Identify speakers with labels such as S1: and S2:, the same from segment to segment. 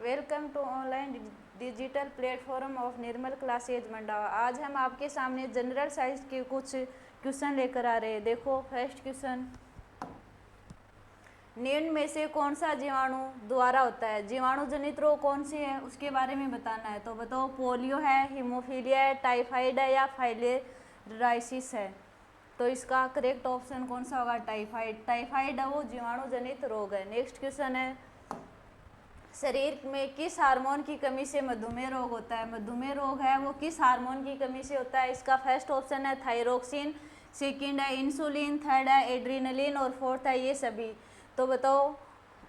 S1: Welcome to online digital platform of Nirmal classes Mandawa. आज हम आपके सामने जनरल साइंस के कुछ क्वेश्चन लेकर आ रहे हैं। देखो फर्स्ट क्वेश्चन, निम्न में से कौन सा जीवाणु द्वारा होता है? जीवाणु जनित रोग कौन सी है उसके बारे में बताना है। तो बताओ, पोलियो है, हीमोफीलिया है, टाइफाइड है या फाइलेराइसिस है? तो इसका करेक्ट ऑप्शन कौन सा होगा? टाइफाइड। टाइफाइड है वो जीवाणु जनित रोग है। नेक्स्ट क्वेश्चन है, शरीर में किस हार्मोन की कमी से मधुमेह रोग होता है? मधुमेह रोग है वो किस हार्मोन की कमी से होता है? इसका फर्स्ट ऑप्शन है थायरोक्सिन, सेकंड है इंसुलिन, थर्ड है एड्रीनलिन और फोर्थ है ये सभी। तो बताओ,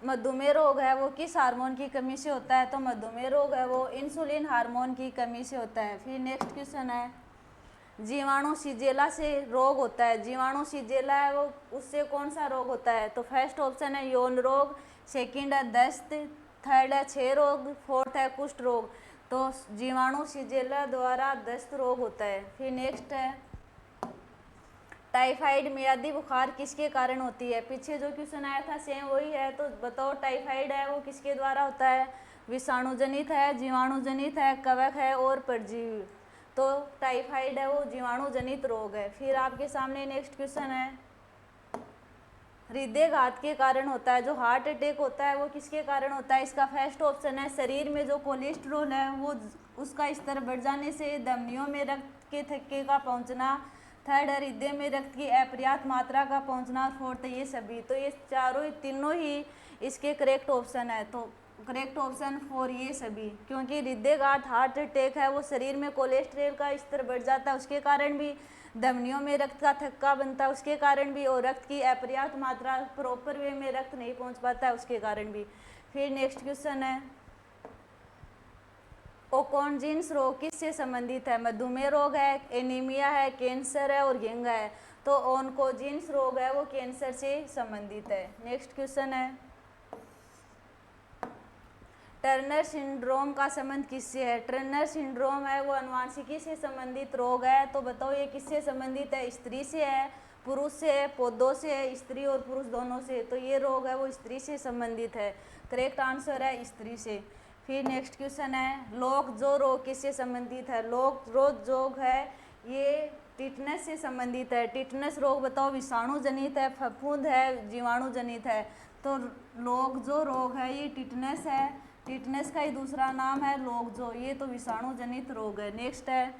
S1: मधुमेह रोग है वो किस हार्मोन की कमी से होता है? तो मधुमेह रोग है वो इंसुलिन हार्मोन की कमी से होता है। फिर नेक्स्ट क्वेश्चन है, जीवाणु शिजेला से रोग होता है। जीवाणु शिजेला है वो उससे कौन सा रोग होता है? तो फर्स्ट ऑप्शन है यौन रोग, सेकंड है दस्त, थर्ड है क्षय रोग, फोर्थ है कुष्ठ रोग। तो जीवाणु शिजेला द्वारा दस्त रोग होता है। फिर नेक्स्ट है, टाइफाइड मियादी बुखार किसके कारण होती है? पीछे जो क्वेश्चन आया था सेम वही है। तो बताओ, टाइफाइड है वो किसके द्वारा होता है? विषाणु जनित है, जीवाणु जनित है, कवक है और परजीवी। तो टाइफाइड है वो जीवाणु जनित रोग है। फिर आपके सामने नेक्स्ट क्वेश्चन है, हृदयघात के कारण होता है। जो हार्ट अटैक होता है वो किसके कारण होता है? इसका फर्स्ट ऑप्शन है शरीर में जो कोलेस्ट्रॉल है वो उसका स्तर बढ़ जाने से, धमनियों में रक्त के थक्के का पहुंचना, थर्ड है हृदय में रक्त की अपर्याप्त मात्रा का पहुंचना, फोर्थ ये सभी। तो ये चारों तीनों ही इसके करेक्ट ऑप्शन है। तो करेक्ट ऑप्शन फोर ये सभी, क्योंकि हृदयघात हार्ट अटैक है वो शरीर में कोलेस्ट्रॉल का स्तर बढ़ जाता है उसके कारण भी, धमनियों में रक्त का थक्का बनता है उसके कारण भी, और रक्त की अपर्याप्त मात्रा प्रॉपर वे में रक्त नहीं पहुंच पाता है उसके कारण भी। फिर नेक्स्ट क्वेश्चन है, ओकोनजीन्स रोग किससे संबंधित है? मधुमेह रोग है, एनीमिया है, कैंसर है और घेंगा है। तो ओनकोजीन्स रोग है वो कैंसर से संबंधित है। नेक्स्ट क्वेश्चन है, टर्नर सिंड्रोम का संबंध किससे है? टर्नर सिंड्रोम है वो आनुवंशिकी से संबंधित रोग है। तो बताओ ये किससे संबंधित है? स्त्री से है, पुरुष से है, पौधों से है, स्त्री और पुरुष दोनों से। तो ये रोग है वो स्त्री से संबंधित है। करेक्ट आंसर है स्त्री से। फिर नेक्स्ट क्वेश्चन है, लोकजो रोग किससे संबंधित है? लोकजो रोग है ये टिटनस से संबंधित है। टिटनस रोग बताओ विषाणु जनित है, फफूंद है, जीवाणु जनित है। तो लोकजो रोग है ये टिटनस है, टिटनस का ही दूसरा नाम है लोकजो, ये तो विषाणु जनित रोग है। नेक्स्ट है,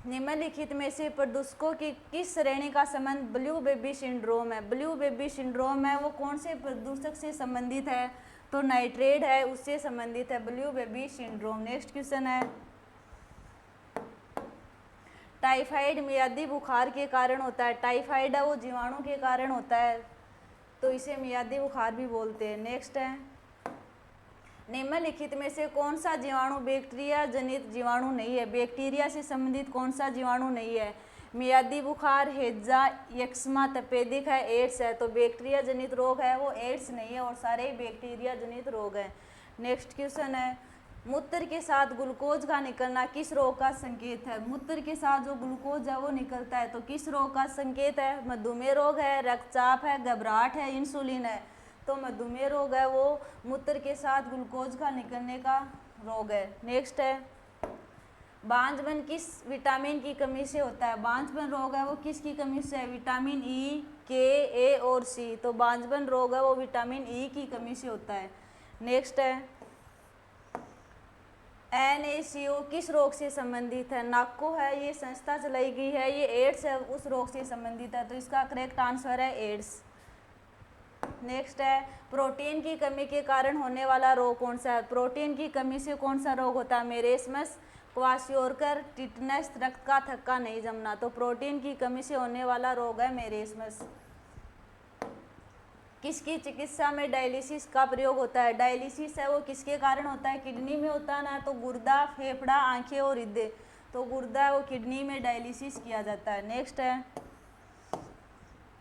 S1: निम्नलिखित में से प्रदूषकों की किस श्रेणी का संबंध ब्लू बेबी सिंड्रोम है? ब्लू बेबी सिंड्रोम है वो कौन से प्रदूषक से संबंधित है? तो नाइट्रेट है उससे संबंधित है blue baby syndrome. Next question है, टाइफाइड मियादी बुखार के कारण होता है। टाइफाइड है वो जीवाणु के कारण होता है तो इसे मियादी बुखार भी बोलते हैं। नेक्स्ट है, निम्नलिखित में से कौन सा जीवाणु बैक्टीरिया जनित जीवाणु नहीं है? बैक्टीरिया से संबंधित कौन सा जीवाणु नहीं है? मियादी बुखार, हैजा, यक्ष्मा, तपेदिक है, एड्स है। तो बैक्टीरिया जनित रोग है वो एड्स नहीं है और सारे बैक्टीरिया जनित रोग है। नेक्स्ट क्वेश्चन है, मूत्र के साथ ग्लूकोज का निकलना किस रोग का संकेत है? मूत्र के साथ जो ग्लूकोज है वो निकलता है तो किस रोग का संकेत है? मधुमेह रोग है, रक्तचाप है, घबराहट है, इंसुलिन है। तो मधुमेह रोग है वो मूत्र के साथ ग्लूकोज का निकलने का रोग है। नेक्स्ट है, बांझपन किस विटामिन की कमी से होता है? बांझपन रोग है वो किसकी कमी से है? विटामिन ई, के, ए और सी। तो बांझपन रोग है वो विटामिन ई की कमी से होता है। नेक्स्ट है, NaCO किस रोग से संबंधित है? नाको है ये संस्था चलाई गई है, ये एड्स है उस रोग से संबंधित है। तो इसका करेक्ट आंसर है एड्स। नेक्स्ट है, प्रोटीन की कमी के कारण होने वाला रोग कौन सा है? प्रोटीन की कमी से कौन सा रोग होता है? मेरेस्मस, क्वाशियोरकर, टिटनस, रक्त का थक्का नहीं जमना। तो प्रोटीन की कमी से होने वाला रोग है मेरेस्मस। किसकी चिकित्सा में डायलिसिस का प्रयोग होता है? डायलिसिस है वो किसके कारण होता है? किडनी में होता है ना। तो गुर्दा, फेफड़ा, आंखें और हृदय। तो गुर्दा है वो किडनी में डायलिसिस किया जाता है। नेक्स्ट है,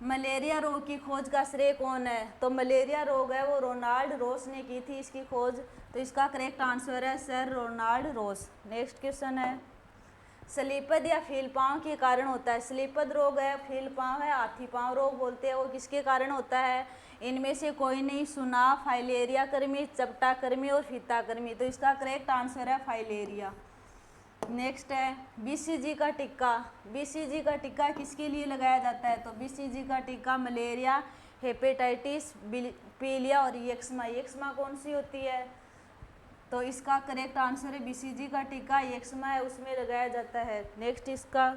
S1: मलेरिया रोग की खोज का श्रेय कौन है? तो मलेरिया रोग है वो रोनाल्ड रोस ने की थी इसकी खोज। तो इसका करेक्ट आंसर है सर रोनाल्ड रोस। नेक्स्ट क्वेश्चन है, स्लीपद या फील पाँव के कारण होता है। स्लीपद रोग है, फील पाँव है, हाथी पाँव रोग बोलते हैं, वो किसके कारण होता है? इनमें से कोई नहीं, सुना, फाइलेरिया कृमि, चपटा कृमि और फीता कृमि। तो इसका करेक्ट आंसर है फाइलेरिया। नेक्स्ट है बीसीजी का टीका। बीसीजी का टीका किसके लिए लगाया जाता है? तो बीसीजी का टीका मलेरिया, हेपेटाइटिस, पीलिया और यक्ष्मा। यक्ष्मा कौन सी होती है? तो इसका करेक्ट आंसर है बीसीजी का टीका यक्ष्मा है उसमें लगाया जाता है। नेक्स्ट इसका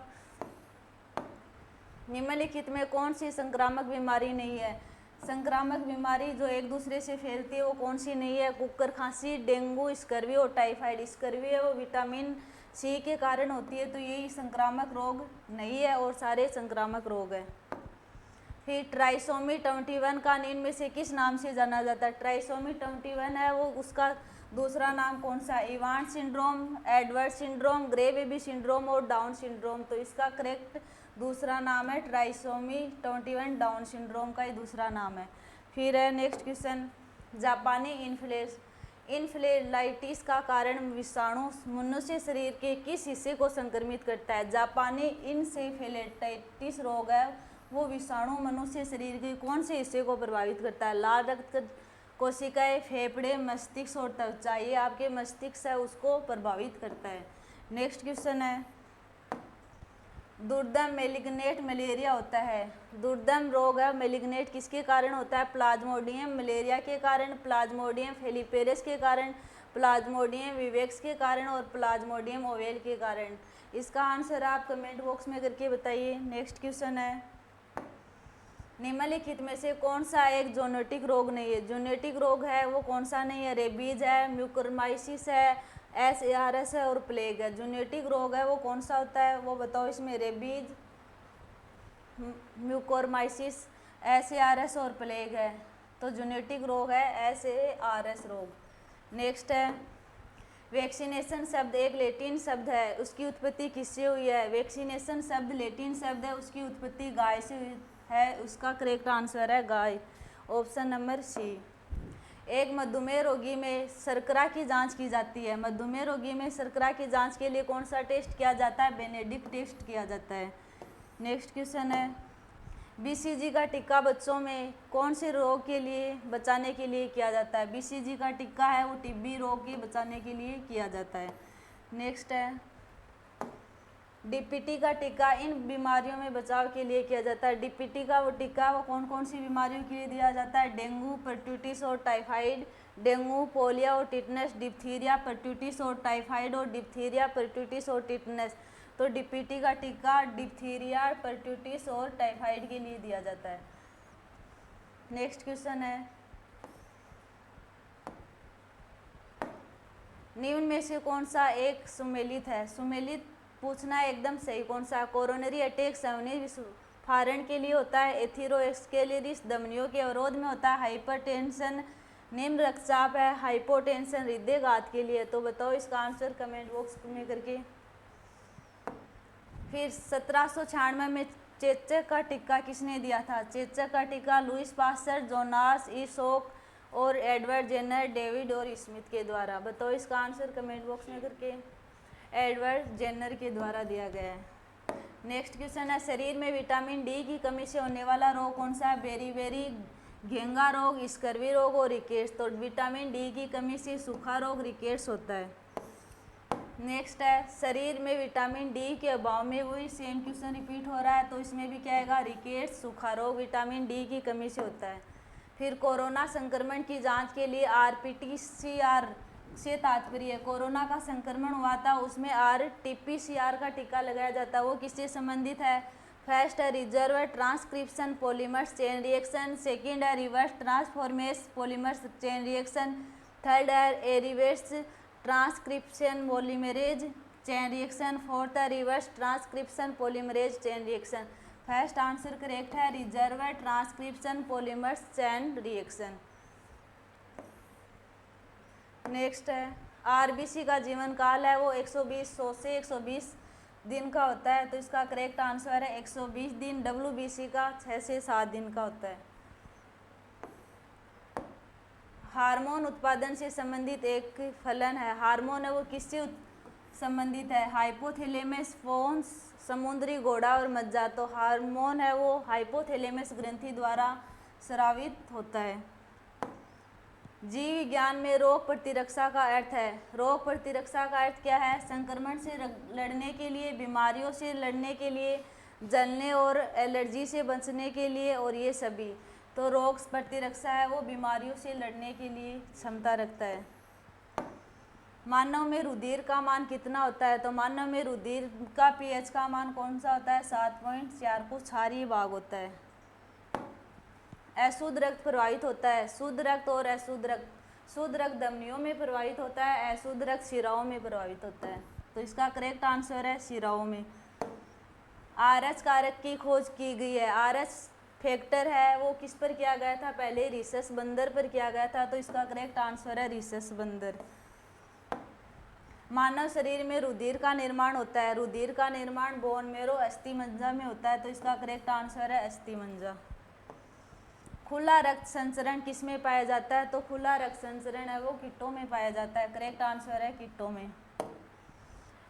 S1: निम्नलिखित में कौन सी संक्रामक बीमारी नहीं है? संक्रामक बीमारी जो एक दूसरे से फैलती है वो कौन सी नहीं है? कुकर खांसी, डेंगू, स्कर्वी और टाइफाइड। स्कर्वी है वो विटामिन सी के कारण होती है, तो यही संक्रामक रोग नहीं है और सारे संक्रामक रोग हैं। फिर ट्राइसोमी 21 का निम्न में से किस नाम से जाना जाता है? ट्राइसोमी 21 है वो उसका दूसरा नाम कौन सा है? Ivan syndrome, Edward syndrome, grey baby syndrome और डाउन सिंड्रोम। तो इसका करेक्ट दूसरा नाम है ट्राइसोमी 21, डाउन सिंड्रोम का ही दूसरा नाम है। फिर है नेक्स्ट क्वेश्चन, जापानी इन्फ्लेलाइटिस का कारण विषाणु मनुष्य शरीर के किस हिस्से को संक्रमित करता है? जापानी इन्सेफेलाइटिस रोग है वो विषाणु मनुष्य शरीर के कौन से हिस्से को प्रभावित करता है? लाल रक्त कोशिकाएं, फेफड़े, मस्तिष्क और त्वचा। ये आपके मस्तिष्क है उसको प्रभावित करता है। नेक्स्ट क्वेश्चन है, दुर्दम मेलिग्नेट मलेरिया होता है। दुर्दम रोग है मेलिग्नेट किसके कारण होता है? प्लाज्मोडियम मलेरिया के कारण, प्लाज्मोडियम फेलिपेरस के कारण, प्लाज्मोडियम विवेक्स के कारण और प्लाज्मोडियम ओवेल के कारण। इसका आंसर आप कमेंट बॉक्स में करके बताइए। नेक्स्ट क्वेश्चन है, निम्नलिखित में से कौन सा एक जोनेटिक रोग नहीं है? जोनेटिक रोग है वो कौन सा नहीं है? रेबीज है, म्यूकोरमाइसिस है, SARS है और प्लेग है। जोनेटिक रोग है वो कौन सा होता है वो बताओ इसमें? रेबीज, म्यूकोरमाइसिस, SARS और प्लेग है। तो जोनेटिक रोग है SARS रोग। नेक्स्ट है, वैक्सीनेशन शब्द एक लैटिन शब्द है, उसकी उत्पत्ति किससे हुई है? वैक्सीनेशन शब्द लैटिन शब्द है, उसकी उत्पत्ति गाय से हुई है। उसका करेक्ट आंसर है गाय, ऑप्शन नंबर सी। एक मधुमेह रोगी में शर्करा की जांच की जाती है। मधुमेह रोगी में शर्करा की जांच के लिए कौन सा टेस्ट किया जाता है? बेनेडिक्ट टेस्ट किया जाता है। नेक्स्ट क्वेश्चन है, बीसीजी का टीका बच्चों में कौन से रोग के लिए बचाने के लिए किया जाता है? बीसीजी का टीका है वो टीबी रोग के बचाने के लिए किया जाता है। नेक्स्ट है, डीपीटी का टीका इन बीमारियों में बचाव के लिए किया जाता है। डीपीटी का वो टीका वो कौन कौन सी बीमारियों के लिए दिया जाता है? डेंगू, परट्यूटिस और टाइफाइड, डेंगू, पोलियो और टिटनेस, डिप्थीरिया, परट्यूटिस और टाइफाइड और डिप्थीरिया, परट्यूटिस और टिटनेस। तो डीपीटी का टीका डिप्थीरिया, परट्यूटिस और टाइफाइड के लिए दिया जाता है। नेक्स्ट क्वेश्चन है, निम्न में से कौन सा एक सुमेलित है? सुमेलित पूछना है एकदम सही कौन सा? कोरोनरी अटैक संवहनी विस्फारण के लिए होता है, एथेरोस्क्लेरोसिस धमनियों के अवरोध में होता है, हाइपरटेंशन निम्न रक्तचाप है, हाइपोटेंशन हृदयघात के लिए। तो बताओ इसका आंसर कमेंट बॉक्स में करके। फिर 1796 में चेचक का टीका किसने दिया था? चेचक का टीका लुइस पास्चर, जोनास ईसोक और एडवर्ड जेनर, डेविड और स्मिथ के द्वारा। बताओ इसका आंसर कमेंट बॉक्स में करके। एडवर्ड जेनर के द्वारा दिया गया है। नेक्स्ट क्वेश्चन है, शरीर में विटामिन डी की कमी से होने वाला रोग कौन सा है? बेरीबेरी, घेंगा रोग, स्कर्वी रोग और रिकेट्स। तो विटामिन डी की कमी से सूखा रोग रिकेट्स होता है। नेक्स्ट है, शरीर में विटामिन डी के अभाव में वही सेम क्वेश्चन रिपीट हो रहा है तो इसमें भी क्या आएगा? रिकेट्स, सूखा रोग विटामिन डी की कमी से होता है। फिर कोरोना संक्रमण की जांच के लिए RT-PCR से तात्पर्य है, कोरोना का संक्रमण हुआ था उसमें RT-PCR का टीका लगाया जाता है, वो किससे संबंधित है? फर्स्ट है reserve transcription polymers chain reaction, second है reverse transformase polymers chain reaction, third है reverse transcription polymerase chain reaction, fourth है reverse transcription polymerase chain reaction. First answer correct है reserve transcription polymers chain reaction. Next है, RBC का जीवन काल है वो 100 से 120 दिन का होता है तो इसका करेक्ट आंसर है 120 दिन। WBC का 6 से 7 दिन का होता है। हार्मोन उत्पादन से संबंधित एक फलन है, हार्मोन है वो किससे संबंधित है? हाइपोथैलेमस, फोन्स, समुद्री घोड़ा और मज्जा। तो हार्मोन है वो हाइपोथैलेमस ग्रंथि द्वारा स्रावित होता है। जीव विज्ञान में रोग प्रतिरक्षा का अर्थ है, रोग प्रतिरक्षा का अर्थ क्या है? संक्रमण से लड़ने के लिए, बीमारियों से लड़ने के लिए, जलने और एलर्जी से बचने के लिए, और ये सभी। तो रोग प्रतिरक्षा है वो बीमारियों से लड़ने के लिए क्षमता रखता है। मानव में रुधिर का मान कितना होता है? तो मानव में रुधिर का पीएच का मान कौन सा होता है? 7.4 को क्षारीय भाग होता है। अशुद्ध रक्त प्रवाहित होता है, शुद्ध रक्त और अशुद्ध रक्त। शुद्ध रक्त धमनियों में प्रवाहित होता है, अशुद्ध रक्त शिराओं में प्रवाहित होता है। तो इसका करेक्ट आंसर है शिराओं में। आरएच कारक की खोज की गई है। आरएच फैक्टर है वो किस पर किया गया था? पहले रिसस बंदर पर किया गया था। तो इसका करेक्ट आंसर है रिसस बंदर। मानव शरीर में रुधिर का निर्माण होता है, रुधिर का निर्माण बोन मेरो अस्थिमज्जा में होता है। तो इसका करेक्ट आंसर है अस्थिमज्जा। खुला रक्त संचरण किस में पाया जाता है? तो खुला रक्त संचरण है वो कीटों में पाया जाता है। करेक्ट आंसर है कीटों में।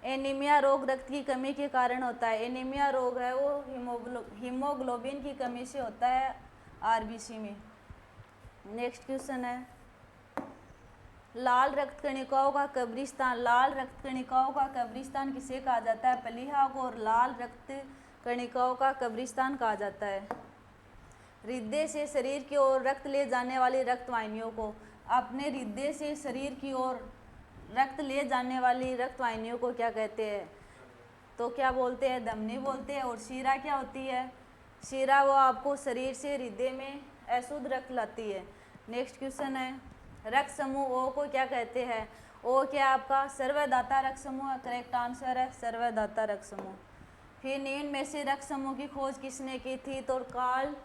S1: एनीमिया रोग रक्त की कमी के कारण होता है। एनीमिया रोग है वो हीमोग्लोबिन की कमी से होता है आरबीसी में। नेक्स्ट क्वेश्चन है, लाल रक्त कणिकाओं का कब्रिस्तान। लाल रक्त कणिकाओं का कब्रिस्तान किसे कहा जाता है? प्लीहा को लाल रक्त कणिकाओं का कब्रिस्तान कहा जाता है। हृदय से शरीर की ओर रक्त ले जाने वाली रक्त वाहिनियों को, अपने हृदय से शरीर की ओर रक्त ले जाने वाली रक्त वाहिनियों को क्या कहते हैं? तो क्या बोलते हैं? धमनी बोलते हैं। और शिरा क्या होती है? शिरा वो आपको शरीर से हृदय में अशुद्ध रक्त लाती है। नेक्स्ट क्वेश्चन है, रक्त समूह ओ को क्या कहते हैं? ओ क्या आपका सर्वदाता रक्त समूह? करेक्ट आंसर है सर्वदाता रक्त समूह। फिर निम्न में से रक्त समूह की खोज किसने की थी? तो कार्ल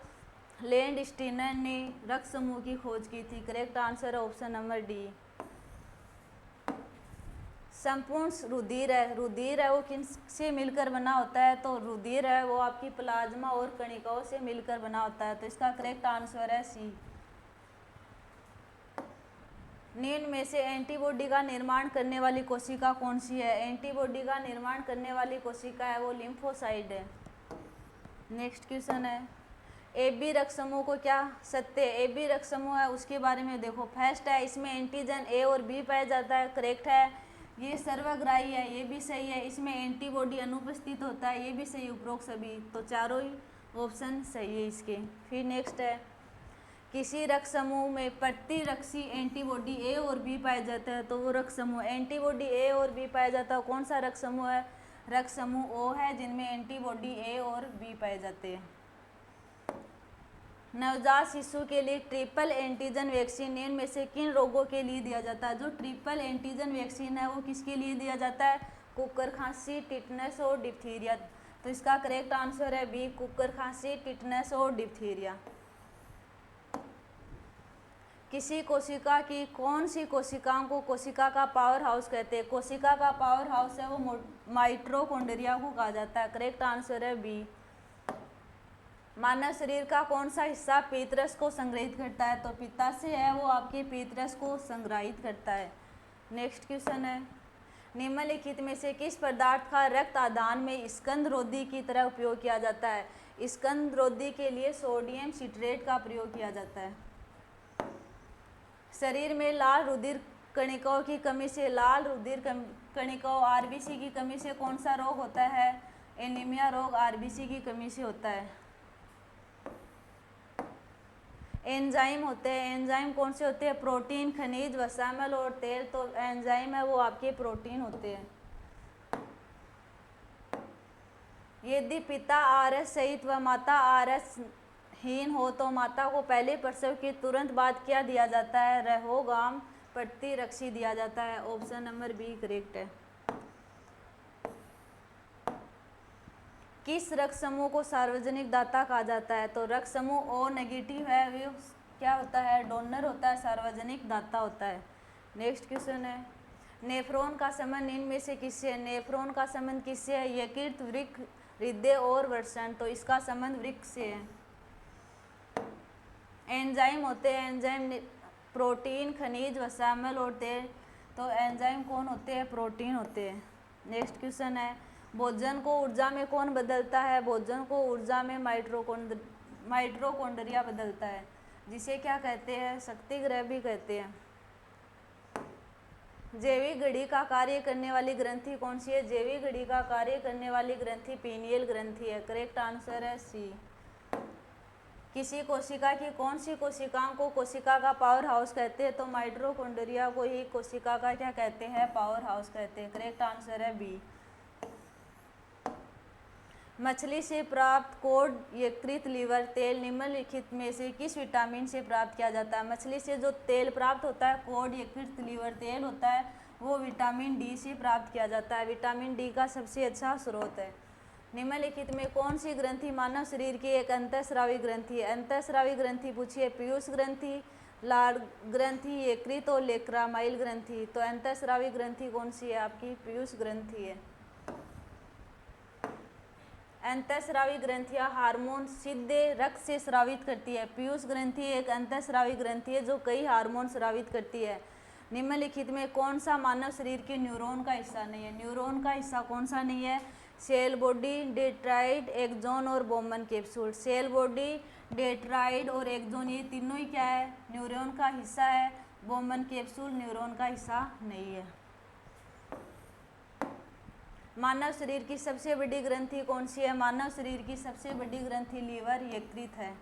S1: लैंडस्टीनर ने रक्त समूह की खोज की थी। करेक्ट आंसर है ऑप्शन नंबर डी। संपूर्ण रुधिर है, रुधिर है वो किन से मिलकर बना होता है? तो रुधिर है वो आपकी प्लाज्मा और कणिकाओं से मिलकर बना होता है। तो इसका करेक्ट आंसर है सी। निम्न में से एंटीबॉडी का निर्माण करने वाली कोशिका कौन सी है? एंटीबॉडी का निर्माण करने वाली कोशिका है वो लिम्फोसाइट है। नेक्स्ट क्वेश्चन है, AB रक्त समूह को क्या सत्य है? AB रक्त समूह है उसके बारे में देखो। फर्स्ट है, इसमें एंटीजन A और B पाया जाता है। करेक्ट है। ये सर्वग्राही है, ये भी सही है। इसमें एंटीबॉडी अनुपस्थित होता है, ये भी सही। उपरोक्त सभी, तो चारों ही ऑप्शन सही है इसके। फिर नेक्स्ट है, किसी रक्त समूह में प्रतिरक्षी एंटीबॉडी A और B पाया जाता है तो वो रक्त समूह एंटीबॉडी A और B पाया जाता है। कौन सा रक्त समूह है? रक्त समूह O है जिनमें एंटीबॉडी A और B पाए जाते हैं। नवजात शिशु के लिए ट्रिपल एंटीजन वैक्सीन निम्न में से किन रोगों के लिए दिया जाता है? जो ट्रिपल एंटीजन वैक्सीन है वो किसके लिए दिया जाता है? कुकर खांसी, टिटनेस और डिप्थीरिया। तो इसका करेक्ट आंसर है बी, कुकर खांसी, टिटनेस और डिप्थीरिया। किसी कोशिका की कौन सी कोशिकाओं को कोशिका का पावर हाउस कहते हैं? कोशिका का पावर हाउस है वो माइटोकॉन्ड्रिया को कहा जाता है। करेक्ट आंसर है बी। मानव शरीर का कौन सा हिस्सा पीतरस को संग्रहित करता है? तो पित्ताशय है वो आपके पीतरस को संग्रहित करता है। नेक्स्ट क्वेश्चन है, निम्नलिखित में से किस पदार्थ का रक्त आदान में स्कंदरोधी की तरह उपयोग किया जाता है? स्कंदरोधी के लिए सोडियम सिट्रेट का प्रयोग किया जाता है। शरीर में लाल रुधिर कणिकाओं की कमी से, लाल रुधिर कणिकाओं आरबीसी की कमी से कौन सा रोग होता है? एनीमिया रोग आरबीसी की कमी से होता है। एंजाइम होते हैं, एंजाइम कौन से होते हैं? प्रोटीन, खनिज, वसामल और तेल। तो एंजाइम है वो आपके प्रोटीन होते हैं। यदि पिता आरएस सहित व माता आरएस हीन हो तो माता को पहले प्रसव के तुरंत बाद क्या दिया जाता है? रहोगाम प्रतिरक्षी दिया जाता है। ऑप्शन नंबर बी करेक्ट है। किस रक्त समूह को सार्वजनिक दाता कहा जाता है? तो रक्त समूह ओ नेगेटिव है वो क्या होता है? डोनर होता है, सार्वजनिक दाता होता है। नेक्स्ट क्वेश्चन है, नेफ्रॉन का संबंध इनमें में से किससे है? नेफ्रॉन का संबंध किससे है? यकृत, वृक्क, हृदय और वर्षण। तो इसका संबंध वृक्क से है। एंजाइम होते हैं, एंजाइम प्रोटीन, खनिज, वसामल और तेल। तो एंजाइम कौन होते हैं? प्रोटीन होते हैं। नेक्स्ट क्वेश्चन है, भोजन को ऊर्जा में कौन बदलता है? भोजन को ऊर्जा में माइटोकॉन्ड्रिया बदलता है। जिसे क्या कहते हैं, शक्ति ग्रह भी कहते हैं। जैविक घड़ी का कार्य करने वाली ग्रंथि कौन सी है? जैविक घड़ी का कार्य करने वाली ग्रंथि पीनियल ग्रंथि है। करेक्ट आंसर है सी। किसी कोशिका की कौन सी कोशिकाओं को कोशिका का पावर हाउस कहते हैं? तो माइटोकॉन्ड्रिया को ही कोशिका का क्या कहते हैं? पावर हाउस कहते हैं। करेक्ट आंसर है बी। मछली से प्राप्त कोड यकृत लीवर तेल निम्नलिखित में से किस विटामिन से प्राप्त किया जाता है? मछली से जो तेल प्राप्त होता है, कोड यकृत लीवर तेल होता है, वो विटामिन डी से प्राप्त किया जाता है। विटामिन डी का सबसे अच्छा स्रोत है। निम्नलिखित में कौन सी ग्रंथि मानव शरीर की एक अंतःस्रावी ग्रंथि है? अंतःस्रावी ग्रंथि पूछिए पीयूष ग्रंथि, लार ग्रंथि, यकृत और लेक्रामाइल ग्रंथि। तो अंतःस्रावी ग्रंथि कौन सी है? आपकी पीयूष ग्रंथि है। अंतःस्रावी ग्रंथियां हार्मोन सीधे रक्त से स्रावित करती है। पीयूष ग्रंथि एक अंतःस्रावी ग्रंथि है जो कई हार्मोन स्रावित करती है। निम्नलिखित में कौन सा मानव शरीर के न्यूरॉन का हिस्सा नहीं है? न्यूरॉन का हिस्सा कौन सा नहीं है? सेल बॉडी, डेट्राइड, एक्सोन और बोमन कैप्सूल। सेल बॉडी, डेट्राइड और एक्सोन ये तीनों ही क्या है? न्यूरॉन का हिस्सा है। बोमन कैप्सूल न्यूरॉन का हिस्सा नहीं है। मानव शरीर की सबसे बड़ी ग्रंथि कौन सी है? मानव शरीर की सबसे बड़ी ग्रंथि लीवर यकृत है।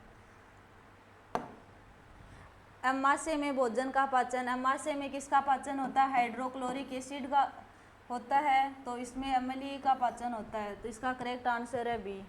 S1: अमाशय में भोजन का पाचन, अमाशय में किसका पाचन होता है? हाइड्रोक्लोरिक एसिड का होता है। तो इसमें अम्लीय का पाचन होता है। तो इसका करेक्ट आंसर है बी।